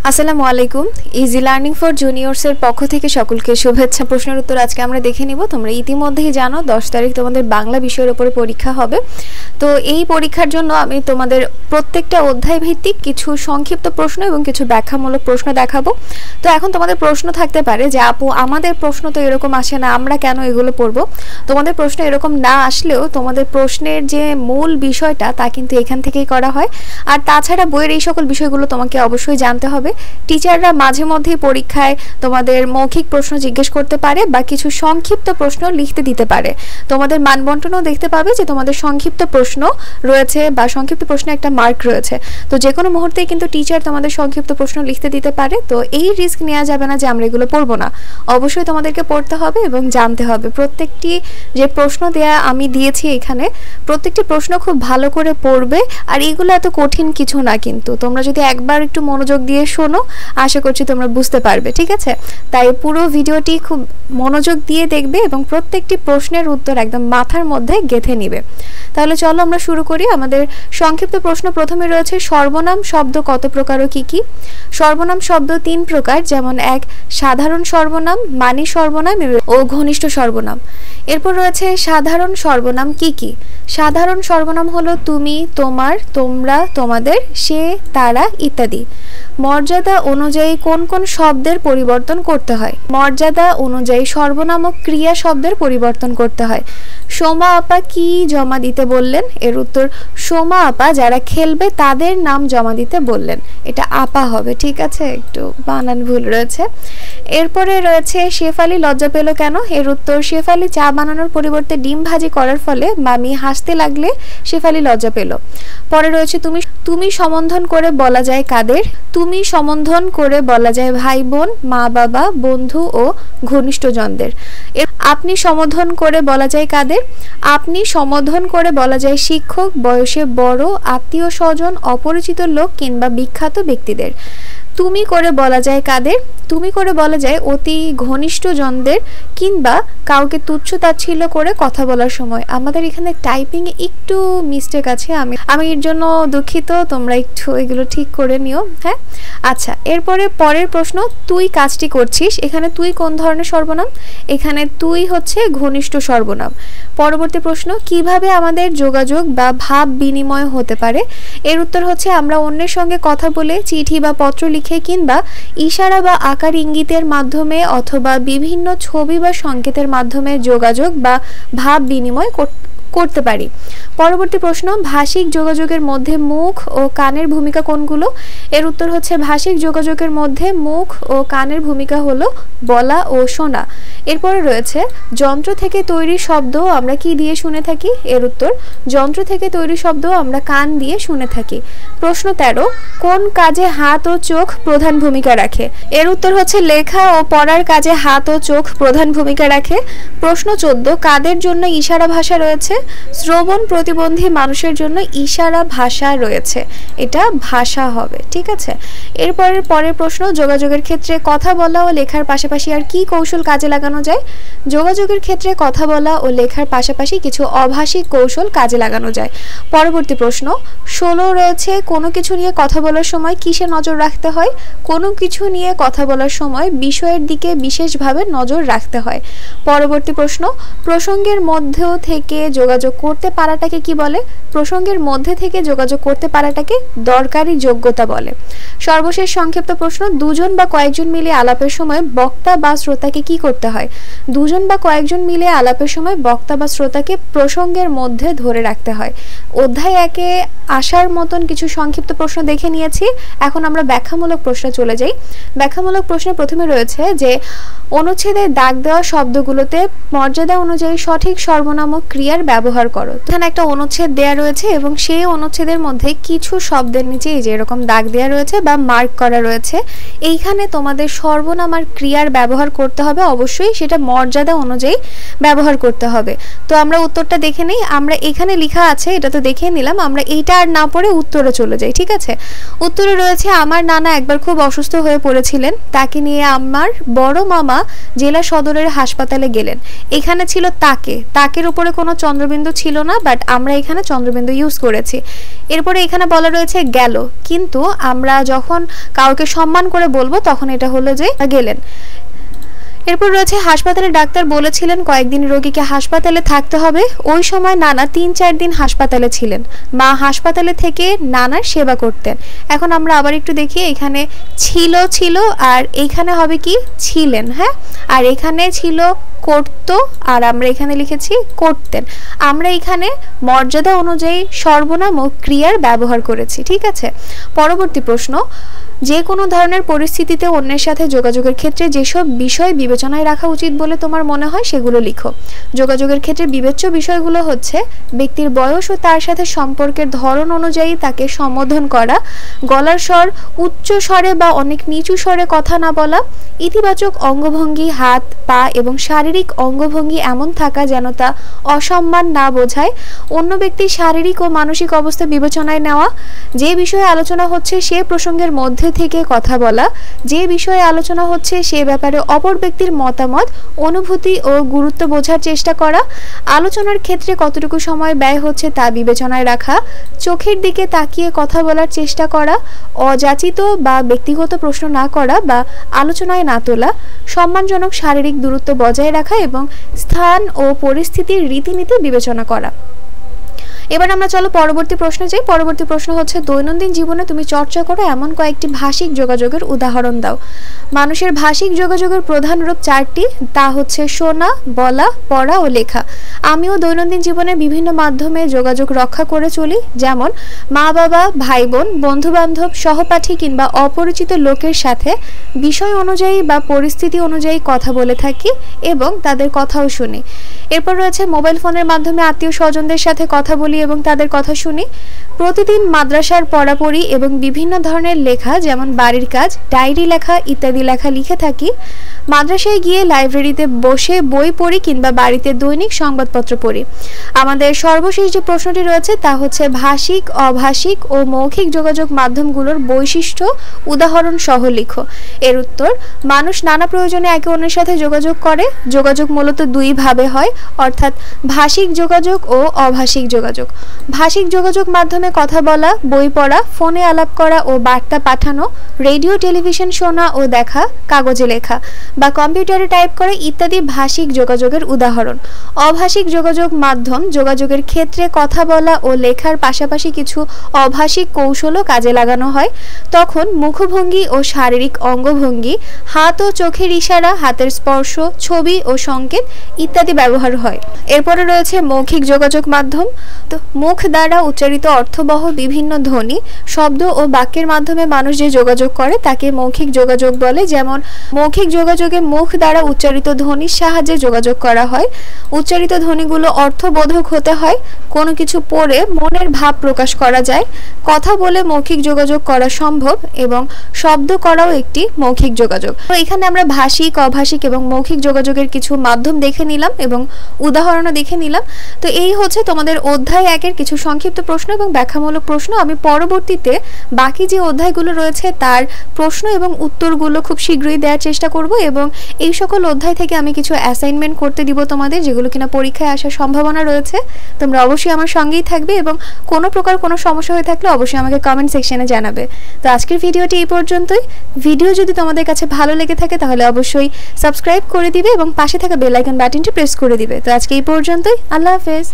আসসালামু আলাইকুম। Easy learning for জুনিয়র্সের পক্ষ থেকে সকলকে শুভেচ্ছা। প্রশ্নের উত্তর আজকে আমরা দেখে নিব। তোমরা ইতিমধ্যেই জানো 10 তারিখ তোমাদের বাংলা বিষয়ের উপরে পরীক্ষা হবে। তো এই পরীক্ষার জন্য আমি তোমাদের প্রত্যেকটা অধ্যায় ভিত্তিক কিছু সংক্ষিপ্ত প্রশ্ন এবং কিছু ব্যাখ্যামূলক প্রশ্ন দেখাবো। তো এখন তোমাদের প্রশ্ন থাকতে পারে যে আপু আমাদের প্রশ্ন তো এরকম আসে না, আমরা কেন এগুলো পড়বো? তোমাদের প্রশ্ন এরকম না আসলেও তোমাদের প্রশ্নের যে মূল বিষয়টা তা কিন্তু এখান থেকেই করা হয়। আর তাছাড়া বইয়ের এই সকল বিষয়গুলো তোমাকে অবশ্যই জানতে হবে। টিচাররা মাঝে মধ্যে পরীক্ষায় তোমাদের মৌখিক প্রশ্ন জিজ্ঞেস করতে পারে বা কিছু সংক্ষিপ্ত প্রশ্ন লিখতে দিতে পারে। তোমাদের মানবন্টনও দেখতে পাবে যে তোমাদের সংক্ষিপ্ত প্রশ্ন রয়েছে বা সংক্ষিপ্ত প্রশ্নে একটা মার্ক রয়েছে। তো যে কোনো মুহূর্তেই কিন্তু টিচার তোমাদের সংক্ষিপ্ত প্রশ্ন লিখতে দিতে পারে। তো এই রিস্ক নেওয়া যাবে না যে আমরা এগুলো পড়বো না, অবশ্যই তোমাদেরকে পড়তে হবে এবং জানতে হবে। প্রত্যেকটি যে প্রশ্ন দেয়া আমি দিয়েছি এখানে, প্রত্যেকটি প্রশ্ন খুব ভালো করে পড়বে। আর এগুলো এত কঠিন কিছু না, কিন্তু তোমরা যদি একবার একটু মনোযোগ দিয়ে শোনো আশা করছি তোমরা বুঝতে পারবে, ঠিক আছে? তাই পুরো ভিডিওটি খুব মনোযোগ দিয়ে দেখবে এবং প্রত্যেকটি প্রশ্নের উত্তর একদম মাথার মধ্যে গেঁথে নিবে। তাহলে চলো আমরা শুরু করি। আমাদের সংক্ষিপ্ত প্রশ্ন প্রথমে রয়েছে, সর্বনাম শব্দ কত প্রকার ও কি কি? সর্বনাম শব্দ 3 প্রকার, যেমন এক সাধারণ সর্বনাম, মানি সর্বনাম ও ঘনিষ্ঠ সর্বনাম। এরপর রয়েছে সাধারণ সর্বনাম কি কি? সাধারণ সর্বনাম হলো তুমি, তোমার, তোমরা, তোমাদের, সে, তারা ইত্যাদি। মর্যাদা অনুযায়ী কোন কোন শব্দের পরিবর্তন করতে হয়? মর্যাদা অনুযায়ী সর্বনাম ও ক্রিয়া শব্দের পরিবর্তন করতে হয়। সোমা আপা কি জমা দিতে বললেন? এর উত্তর সোমা আপা যারা খেলবে তাদের নাম জমা দিতে বললেন। এটা আপা হবে, ঠিক আছে? একটু বানান ভুল রয়েছে। এরপরে রয়েছে শেফালি লজ্জা পেল কেন? এর উত্তর শেফালি চা বানানোর পরিবর্তে ডিম ভাজি করার ফলে মামি হাসতে লাগলে শেফালি লজ্জা পেল। পরে রয়েছে তুমি সম্বোধন করে বলা যায় কাদের? তুমি সম্বোধন করে বলা যায় ভাই বোন, মা বাবা, বন্ধু ও ঘনিষ্ঠজনদের। আপনি সম্বোধন করে বলা যায় কাদের? আপনি সম্বোধন করে বলা যায় শিক্ষক, বয়সে বড়, আত্মীয় স্বজন, অপরিচিত লোক কিংবা বিখ্যাত ব্যক্তিদের। তুমি করে বলা যায় কাদের? তুমি করে বলা যায় অতি ঘনিষ্ঠজনদের কিংবা কাউকে তুচ্ছ তাচ্ছিল্য করে কথা বলার সময়। আমাদের এখানে টাইপিং এ একটু মিস্টেক আছে, আমি এর জন্য দুঃখিত, তোমরা একটু এগুলো ঠিক করে নিও। হ্যাঁ, আচ্ছা। এরপরে পরের প্রশ্ন, তুই কাজটি করছিস। এখানে তুই কোন ধরনের সর্বনাম? এখানে তুই হচ্ছে ঘনিষ্ঠ সর্বনাম। পরবর্তী প্রশ্ন, কিভাবে আমাদের যোগাযোগ বা ভাব বিনিময় হতে পারে? এর উত্তর হচ্ছে আমরা অন্যের সঙ্গে কথা বলে, চিঠি বা পত্র লিখে কিংবা ইশারা বা আকার ইঙ্গিতের মাধ্যমে অথবা বিভিন্ন ছবি বা সংকেতের মাধ্যমে যোগাযোগ বা ভাব বিনিময় করতে পারি। পরবর্তী প্রশ্ন, ভাষিক যোগাযোগের মধ্যে মুখ ও কানের ভূমিকা কোনগুলো? এর উত্তর হচ্ছে ভাষিক যোগাযোগের মধ্যে মুখ ও কানের ভূমিকা হলো বলা ও শোনা। এরপরে রয়েছে যন্ত্র থেকে তৈরি শব্দ আমরা কি দিয়ে শুনে থাকি? এর উত্তর যন্ত্র থেকে তৈরি শব্দ আমরা কান দিয়ে শুনে থাকি। প্রশ্ন 13, কোন কাজে হাত ও চোখ প্রধান ভূমিকা রাখে? এর উত্তর হচ্ছে লেখা ও পড়ার কাজে হাত ও চোখ প্রধান ভূমিকা রাখে। প্রশ্ন 14, কাদের জন্য ইশারা ভাষা রয়েছে? শ্রবণ প্রতিবন্ধী মানুষের জন্য ইশারা ভাষা রয়েছে। এটা ভাষা হবে, ঠিক আছে? পরের প্রশ্ন, যোগাযোগের ক্ষেত্রে কথা বলা ও লেখার পাশাপাশি আর কি কৌশল কাজে লাগানো যায়? যোগাযোগের ক্ষেত্রে কথা বলা ও লেখার পাশাপাশি কিছু অভাষিক কৌশল কাজে লাগানো যায়। পরবর্তী প্রশ্ন 16 রয়েছে, কোনো কিছু নিয়ে কথা বলার সময় কিসে নজর রাখতে হয়? কোনো কিছু নিয়ে কথা বলার সময় বিষয়ের দিকে বিশেষভাবে নজর রাখতে হয়। পরবর্তী প্রশ্ন, প্রসঙ্গের মধ্যে থেকে যোগাযোগ করতে পারাটাকে কি বলে? প্রসঙ্গের মধ্যে থেকে যোগাযোগ করতে পারাটাকে দরকারি যোগ্যতা বলে। সর্বশেষ সংক্ষিপ্ত প্রশ্ন, দুজন বা কয়েকজন মিলে আলাপের সময় বক্তা বা শ্রোতাকে কি করতে হয়? দুজন বা কয়েকজন মিলে আলাপের সময় বক্তা বা শ্রোতাকে প্রসঙ্গের মধ্যে ধরে রাখতে হয়। অধ্যায় 1-এ আসার মতন কিছু সংক্ষিপ্ত প্রশ্ন দেখে নিয়েছি। এখন আমরা ব্যাখ্যামূলক প্রশ্নে চলে যাই। ব্যাখ্যামূলক প্রশ্নে প্রথমে রয়েছে যে অনুচ্ছেদে দাগ দেওয়া শব্দগুলোতে মর্যাদা অনুযায়ী সঠিক সর্বনাম ও ক্রিয়ার ব্যবহার করো। এখানে একটা অনুচ্ছেদ দেয়া রয়েছে এবং সেই অনুচ্ছেদের মধ্যে কিছু শব্দের নিচে এই যে এরকম দাগ দেয়া রয়েছে বা মার্ক করা রয়েছে। এইখানে তোমাদের সর্বনাম আর ক্রিয়ার ব্যবহার করতে হবে, অবশ্যই সেটা মর্যাদা অনুযায়ী ব্যবহার করতে হবে। তো আমরা উত্তরটা দেখে নেই। আমরা এখানে লেখা আছে, এটা তো দেখে নিলাম, আমরা এইটা আর না পড়ে উত্তরে চলে যাই, ঠিক আছে? উত্তরে রয়েছে, আমার নানা একবার খুব অসুস্থ হয়ে পড়েছিলেন, তাকে নিয়ে আমার বড় মামা জেলা সদরের হাসপাতালে গেলেন। এখানে ছিল তাকে, তাকের উপরে কোনো চন্দ্রবিন্দু চন্দ্রবিন্দু ছিল না, বাট আমরা এখানে চন্দ্রবিন্দু ইউজ করেছি। এরপরে এখানে বলা রয়েছে গেল, কিন্তু আমরা যখন কাউকে সম্মান করে বলবো তখন এটা হলো যে গেলেন। এরপর রয়েছে হাসপাতালে ডাক্তার বলেছিলেন কয়েকদিন রোগীকে হাসপাতালে থাকতে হবে। ওই সময় নানা ৩-৪ দিন হাসপাতালে ছিলেন। মা হাসপাতালে থেকে নানার সেবা করতেন। এখন আমরা আবার একটু দেখি, এখানে ছিল আর এইখানে হবে কি ছিলেন, হ্যাঁ, আর এখানে ছিল করত আর আমরা এখানে লিখেছি করতেন। আমরা এখানে মর্যাদা অনুযায়ী সর্বনাম ও ক্রিয়ার ব্যবহার করেছি, ঠিক আছে। পরবর্তী প্রশ্ন, যে কোনো ধরনের পরিস্থিতিতে অন্যের সাথে যোগাযোগের ক্ষেত্রে যেসব বিষয় বিবেচনায় রাখা উচিত বলে তোমার মনে হয় সেগুলো লিখো। যোগাযোগের ক্ষেত্রে বিবেচ্য বিষয়গুলো হচ্ছে ব্যক্তির বয়স ও তার সাথে সম্পর্কের ধরন অনুযায়ী তাকে সম্বোধন করা, গলার স্বর উচ্চ স্বরে বা অনেক নিচু স্বরে কথা না বলা, ইতিবাচক অঙ্গভঙ্গি, হাত পা এবং শারীরিক অঙ্গভঙ্গি এমন থাকা যেন তা অসম্মান না বোঝায়, অন্য ব্যক্তির শারীরিক ও মানসিক অবস্থা বিবেচনায় নেওয়া, যে বিষয়ে আলোচনা হচ্ছে সে প্রসঙ্গের মধ্যে থেকে কথা বলা, যে বিষয়ে আলোচনা হচ্ছে সে ব্যাপারে অপর ব্যক্তির মতামত, অনুভূতি ও গুরুত্ব বোঝার চেষ্টা করা, আলোচনার ক্ষেত্রে কতটুকু সময় ব্যয় হচ্ছে তা বিবেচনায় রাখা, চোখের দিকে তাকিয়ে কথা বলার চেষ্টা করা, অযাচিত বা ব্যক্তিগত প্রশ্ন না করা বা আলোচনায় না তোলা, সম্মানজনক শারীরিক দূরত্ব বজায় রাখা এবং স্থান ও পরিস্থিতির রীতিনীতি বিবেচনা করা। এবার আমরা চলো পরবর্তী প্রশ্নে যাই। পরবর্তী প্রশ্ন হচ্ছে, দৈনন্দিন জীবনে তুমি চর্চা করো এমন কয়েকটি ভাষিক যোগাযোগের উদাহরণ দাও। মানুষের ভাষিক যোগাযোগের প্রধান রূপ 4টি, তা হচ্ছে শোনা, বলা, পড়া ও লেখা। আমিও দৈনন্দিন জীবনে বিভিন্ন মাধ্যমে যোগাযোগ রক্ষা করে চলি, যেমন মা বাবা, ভাই বোন, বন্ধু বান্ধব, সহপাঠী কিংবা অপরিচিত লোকের সাথে বিষয় অনুযায়ী বা পরিস্থিতি অনুযায়ী কথা বলে থাকি এবং তাদের কথাও শুনি। এরপর রয়েছে মোবাইল ফোনের মাধ্যমে আত্মীয় স্বজনদের সাথে কথা বলি এবং তাদের কথা শুনি। প্রতিদিন মাদ্রাসার পড়াপড়ি এবং বিভিন্ন ধরনের লেখা যেমন বাড়ির কাজ, ডায়েরি লেখা ইত্যাদি লেখা লিখে থাকি। মাদ্রাসায় গিয়ে লাইব্রেরিতে বসে বই পড়ি কিংবা বাড়িতে দৈনিক সংবাদপত্র পড়ি। আমাদের সর্বশেষ যে প্রশ্নটি রয়েছে তা হচ্ছে ভাষিক, অভাষিক ও মৌখিক যোগাযোগ মাধ্যমগুলোর বৈশিষ্ট্য উদাহরণ সহ লিখো। এর উত্তর, মানুষ নানা প্রয়োজনে একে অন্যের সাথে যোগাযোগ করে। যোগাযোগ মূলত দুই ভাবে হয়, অর্থাৎ ভাষিক যোগাযোগ ও অভাষিক যোগাযোগ। ভাষিক যোগাযোগ মাধ্যমে কথা বলা, বই পড়া, ফোনে আলাপ করা ও বার্তা পাঠানো, রেডিও টেলিভিশন শোনা ও দেখা, কাগজে লেখা বা কম্পিউটারে টাইপ করা ইত্যাদি ভাষিক যোগাযোগের উদাহরণ। অভাষিক যোগাযোগ মাধ্যম যোগাযোগের ক্ষেত্রে কথা বলা ও লেখার পাশাপাশি কিছু অভাষিক কৌশলও কাজে লাগানো হয়। তখন মুখভঙ্গি ও শারীরিক অঙ্গভঙ্গি, হাত ও চোখের ইশারা, হাতের স্পর্শ, ছবি ও সংকেত ইত্যাদি ব্যবহার হয়। এরপরে রয়েছে মৌখিক যোগাযোগ মাধ্যম। তো মুখ দ্বারা উচ্চারিত অর্থবহ বিভিন্ন ধ্বনি, শব্দ ও বাক্যের মাধ্যমে মানুষ যে যোগাযোগ করে তাকে মৌখিক যোগাযোগ বলে। যেমন মৌখিক যোগাযোগে মুখ দ্বারা উচ্চারিত ধ্বনির সাহায্যে যোগাযোগ করা হয়। উচ্চারিত ধ্বনিগুলো অর্থবোধক হতে হয়। কোনো কিছু পড়ে মনের ভাব প্রকাশ করা যায়। কথা বলে মৌখিক যোগাযোগ করা সম্ভব এবং শব্দ করাও একটি মৌখিক যোগাযোগ। তো এখানে আমরা ভাষিক, অভাষিক এবং মৌখিক যোগাযোগের কিছু মাধ্যম দেখে নিলাম এবং উদাহরণও দেখে নিলাম। তো এই হচ্ছে তোমাদের অধ্যায় 1-এর কিছু সংক্ষিপ্ত প্রশ্ন এবং ব্যাখ্যামূলক প্রশ্ন। আমি পরবর্তীতে বাকি যে অধ্যায়গুলো রয়েছে তার প্রশ্ন এবং উত্তরগুলো খুব শীঘ্রই দেওয়ার চেষ্টা করব এবং এই সকল অধ্যায় থেকে আমি কিছু অ্যাসাইনমেন্ট করতে দিব তোমাদের, যেগুলো কিনা পরীক্ষায় আসার সম্ভাবনা রয়েছে। তোমরা অবশ্যই আমার সঙ্গেই থাকবে এবং কোনো প্রকার কোনো সমস্যা হয়ে থাকলে অবশ্যই আমাকে কমেন্ট সেকশনে জানাবে। তো আজকের ভিডিওটি এই পর্যন্তই। ভিডিও যদি তোমাদের কাছে ভালো লেগে থাকে তাহলে অবশ্যই সাবস্ক্রাইব করে দিবে এবং পাশে থাকা বেল আইকন বাটনটি প্রেস করে দিবে। তো আজকে এই পর্যন্তই। আল্লাহ হাফেজ।